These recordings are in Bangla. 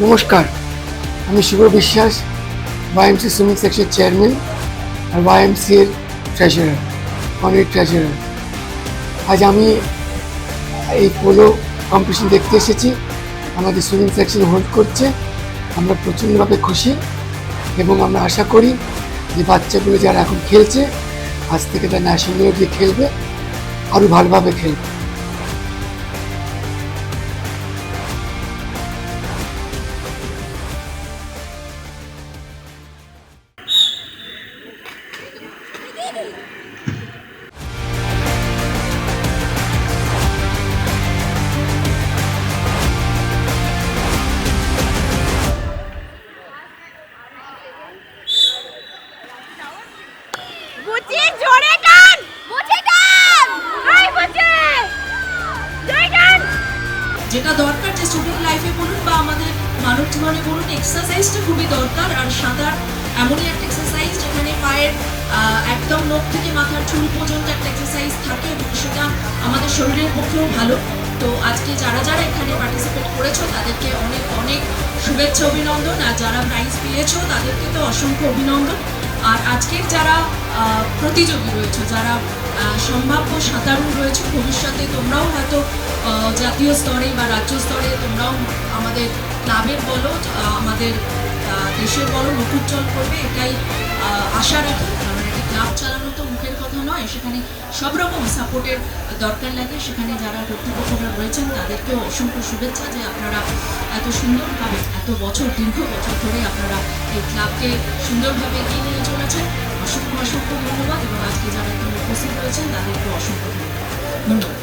নমস্কার, আমি শুভ বিশ্বাস, ওয়াইএমসি সুইমিং সেকশন চেয়ারম্যান আর ওয়াইএমসি এর ট্রেজারার, অনেক ট্রেজারার। আজ আমি এই পোলো কম্পিটিশন দেখতে এসেছি। আমাদের সুইমিং সেকশন হোল্ড করছে, আমরা প্রচণ্ডভাবে খুশি এবং আমরা আশা করি যে বাচ্চাগুলো যারা এখন খেলছে আজ থেকে তারা ন্যাশনালে গিয়ে খেলবে, আরও ভালোভাবে খেলবে। যেটা দরকার যে স্টুডেন্ট লাইফে বলুন বা আমাদের মানব জীবনে বলুন, এক্সারসাইজটা খুবই দরকার। আর সাঁতার এমনই একটা এক্সারসাইজ যেখানে পায়ের একদম নখ থেকে মাথার চুল পর্যন্ত একটা এক্সারসাইজ থাকে এবং সেটা আমাদের শরীরের পক্ষেও ভালো। তো আজকে যারা যারা এখানে পার্টিসিপেট করেছো তাদেরকে অনেক অনেক শুভেচ্ছা, অভিনন্দন। আর যারা প্রাইজ পেয়েছো তাদেরকে তো অসংখ্য অভিনন্দন। আর আজকের যারা প্রতিযোগী রয়েছে, যারা সম্ভাব্য সাঁতারু রয়েছে, ভবিষ্যতে তোমরাও হয়তো জাতীয় স্তরে বা রাজ্য স্তরে তোমরাও আমাদের ক্লাবের বলো, আমাদের দেশের বলো মুখ উজ্জ্বল করবে, এটাই আশা রাখি। কারণ একটা ক্লাব চালানো তো মুখের কথা নয়, সেখানে সব রকম সাপোর্টের দরকার লাগে। সেখানে যারা কর্তৃপক্ষরা রয়েছেন তাদেরকেও অসংখ্য শুভেচ্ছা যে আপনারা এত সুন্দরভাবে, এত বছর, দীর্ঘ বছর ধরে আপনারা এই ক্লাবকে সুন্দরভাবে এগিয়ে নিয়ে চলেছেন। অসংখ্য অসংখ্য ধন্যবাদ। এবং আজকে যারা এখানে উপস্থিত রয়েছেন তাদেরকেও অসংখ্য ধন্যবাদ।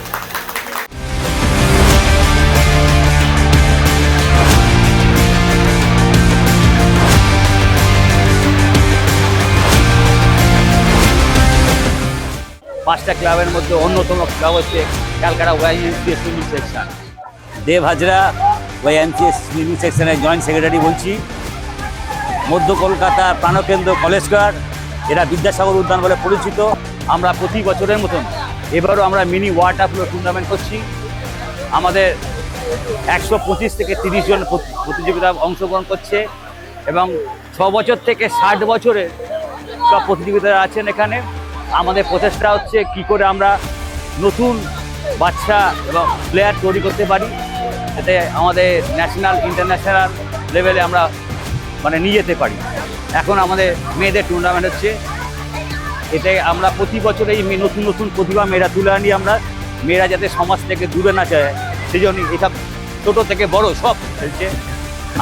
পাঁচটা ক্লাবের মধ্যে অন্যতম ক্লাব হচ্ছে ক্যালকাটা ওয়াইএমসি সুইমিং সেকশন। দেব হাজরা ওয়াইএমসি সুইমিং সেকশনের জয়েন্ট সেক্রেটারি বলছি। মধ্য কলকাতার প্রাণকেন্দ্র কলেজঘাট, এরা বিদ্যাসাগর উদ্যান বলে পরিচিত। আমরা প্রতি বছরের মতন এবারও আমরা মিনি ওয়াটার পোলো টুর্নামেন্ট করছি। আমাদের 125 থেকে 30 জন প্রতিযোগিতা অংশগ্রহণ করছে এবং 6 বছর থেকে 60 বছরের সব প্রতিযোগিতারা আছেন এখানে। আমাদের প্রচেষ্টা হচ্ছে কি করে আমরা নতুন বাচ্চা এবং প্লেয়ার তৈরি করতে পারি, যাতে আমাদের ন্যাশনাল ইন্টারন্যাশনাল লেভেলে আমরা নিয়ে যেতে পারি। এখন আমাদের মেয়েদের টুর্নামেন্ট হচ্ছে, এটাই আমরা প্রতি বছর এই নতুন নতুন প্রতিভা মেয়েরা তুলে আনি আমরা। মেয়েরা যাতে সমাজ থেকে দূরে না যায় সেই জন্য এসব ছোটো থেকে বড় সব খেলছে।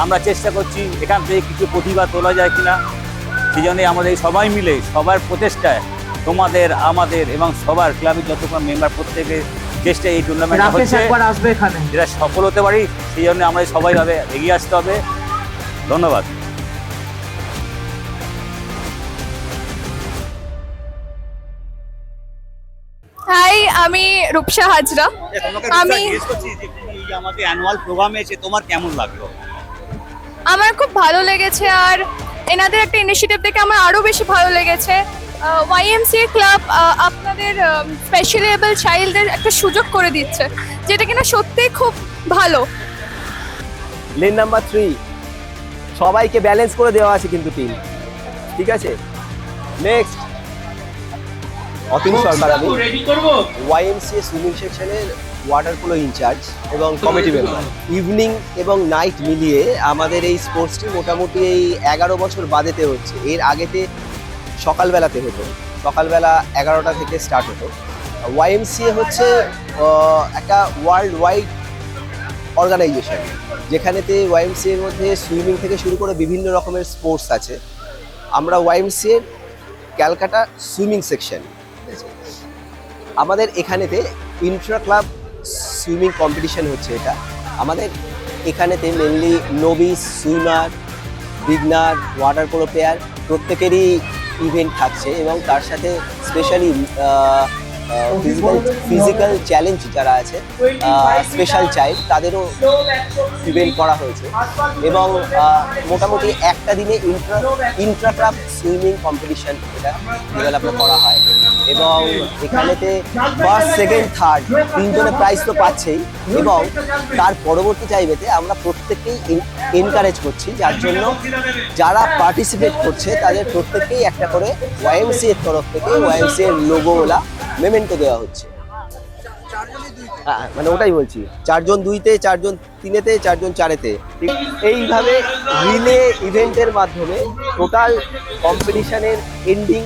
আমরা চেষ্টা করছি এখান থেকে কিছু প্রতিভা তোলা যায় কিনা, সেই জন্যই আমাদের সবাই মিলে সবার প্রচেষ্টায়, তোমাদের আমাদের এবং সবার ক্লাবের যতক্ষণ মেম্বার প্রত্যেকের চেষ্টা এই টুর্নামেন্ট হচ্ছে যেটা সফল হতে পারি, সেই জন্য আমরা সবাইভাবে এগিয়ে আসতে হবে। ধন্যবাদ। হাই, আমি রূপসা হাজরা। আমি আমাদের অ্যানুয়াল প্রোগ্রামে এসে তোমার কেমন লাগলো? আমার খুব ভালো লেগেছে, আর এনাদের একটা ইনিশিয়েটিভ দেখে আমার আরো বেশি ভালো লেগেছে। ওয়াইএমসিএ ক্লাব আপনাদের স্পেশালি এবল চাইল্ডদের একটা সুযোগ করে দিচ্ছে, যেটা কিনা সত্যিই খুব ভালো। লেন নাম্বার 3 সবাইকে ব্যালেন্স করে দেওয়া আছে কিন্তু টিম, ঠিক আছে। নেক্সট অতীন সরকার, আমি ওয়াইএমসিএ সুইমিং সেকশনের ওয়াটার পোলো ইনচার্জ এবং কমিটি মেম্বার। ইভিনিং এবং নাইট মিলিয়ে আমাদের এই স্পোর্টসটি মোটামুটি এই 11 বছর বাদেতে হচ্ছে। এর আগেতে সকালবেলাতে হতো, সকালবেলা 11টা থেকে স্টার্ট হতো। ওয়াইএমসিএ হচ্ছে একটা ওয়ার্ল্ড ওয়াইড অর্গানাইজেশন, যেখানেতে ওয়াইএমসিএর মধ্যে সুইমিং থেকে শুরু করে বিভিন্ন রকমের স্পোর্টস আছে। আমরা ওয়াইএমসিএর ক্যালকাটা সুইমিং সেকশন, আমাদের এখানেতে ইন্ট্রা ক্লাব সুইমিং কম্পিটিশন হচ্ছে। এটা আমাদের এখানেতে mainly novice, swimmer, beginner, water polo player প্রত্যেকেরই ইভেন্ট থাকছে এবং তার সাথে স্পেশালি ফিজিক্যাল চ্যালেঞ্জ যারা আছে, স্পেশাল চাইল্ড, তাদেরও ইভেন্ট করা হয়েছে। এবং মোটামুটি একটা দিনে ইন্ট্রা ক্লাব সুইমিং কম্পিটিশন এটা ডেভেলপ করা হয় এবং এখানেতে ফার্স্ট, সেকেন্ড, থার্ড 3 জনে প্রাইজ তো পাচ্ছেই এবং তার পরবর্তী চাইবেতে আমরা প্রত্যেকেই এনকারেজ করছি, যার জন্য যারা পার্টিসিপেট করছে তাদের প্রত্যেককেই একটা করে ওয়াইএমসি এর তরফ থেকে ওয়াইএমসি এর লোগোওয়ালা মেমেন্টো দেওয়া হচ্ছে। হ্যাঁ, মানে ওটাই বলছি, 4 জন 2-তে, 4 জন 3-এতে, 4 জন 4-এতে, ঠিক এইভাবে রিলে ইভেন্টের মাধ্যমে টোটাল কম্পিটিশনের এন্ডিং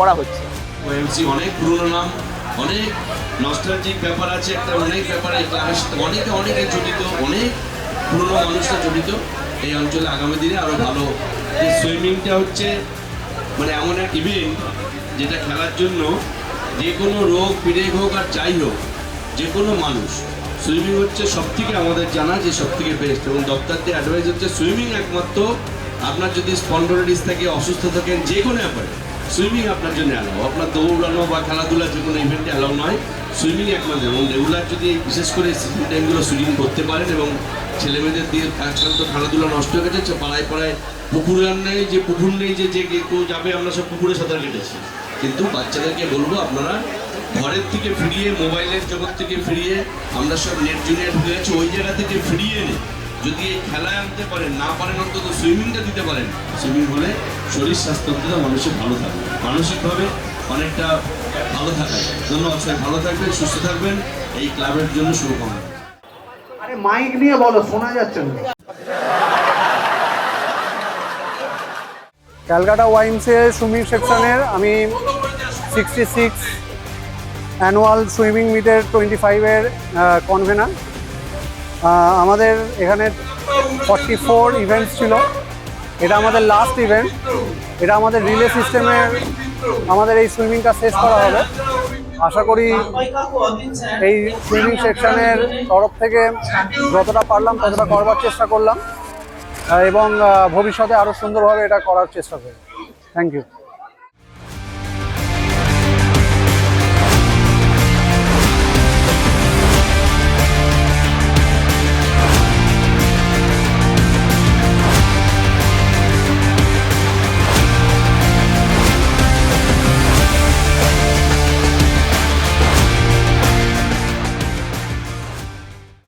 করা হচ্ছে। ওএমসি অনেক পুরনো নাম, অনেক নস্টালজিক ব্যাপার আছে, একটা অনেক ব্যাপার এই ক্লাবের সাথে অনেকে জড়িত, অনেক পুরনো মানুষরা জড়িত। এই অঞ্চলে আগামী দিনে আরও ভালো। এই সুইমিংটা হচ্ছে মানে এমন এক ইভেন্ট যেটা খেলার জন্য যে কোনো রোগ পিড়েগ হোক আর যাই হোক, যে কোনো মানুষ সুইমিং হচ্ছে সবথেকে আমাদের জানা যে সবথেকে বেস্ট। এবং দপ্তর দিয়ে অ্যাডভাইস হচ্ছে সুইমিং একমাত্র আপনার যদি স্পন্ডোলাইটিস থাকে, অসুস্থ থাকেন, যে কোনো ব্যাপারে সুইমিং আপনার জন্য অ্যালাউ। আপনার দৌড়ানো বা খেলাধুলা যে কোনো ইভেন্টে অ্যালাউ নয়, সুইমিং একমাত্র। এবং রেগুলার যদি বিশেষ করে সিজন টাইমগুলো সুইমিং করতে পারেন এবং ছেলেমেয়েদের দিয়ে আজকাল তো খেলাধুলা নষ্ট হয়ে গেছে, পাড়ায় পাড়ায় পুকুর নেই, যে পুকুর নেই যে কেউ যাবে, আমরা সব পুকুরে সাঁতার কেটেছি। কিন্তু বাচ্চাদেরকে বলবো আপনারা ঘরের থেকে ফিরিয়ে, মোবাইলের জগৎ থেকে ফিরিয়ে, আমরা সব নেট জুনিয়র ঢুকে গেছি, ওই জায়গা থেকে ফিরিয়ে এনে যদি এই খেলায় আনতে পারেন, না পারেন অন্তত সুইমিংটা দিতে পারেন, সুইমিং হলে শরীর স্বাস্থ্য মানুষের ভালো থাকবে, মানসিকভাবে অনেকটা ভালো থাকা যায়। ধন্যবাদ স্যার, ভালো থাকবেন, সুস্থ থাকবেন, এই ক্লাবের জন্য শুভকামনা। আরে মাইক নিয়ে বলো, শোনা যাচ্ছে না। ক্যালকাটা ওয়াইএমসি সুইমিং সেকশনের আমি 66 অ্যানুয়াল সুইমিং মিটের 25-এর কনভেনার। আমাদের এখানে 44 ইভেন্টস ছিল, এটা আমাদের লাস্ট ইভেন্ট। এটা আমাদের রিলে সিস্টেমের আমাদের এই সুইমিংটা শেষ করা হবে। আশা করি এই সুইমিং সেকশনের তরফ থেকে যতটা পারলাম ততটা করবার চেষ্টা করলাম এবং ভবিষ্যতে আরও সুন্দরভাবে এটা করার চেষ্টা করব। Thank you.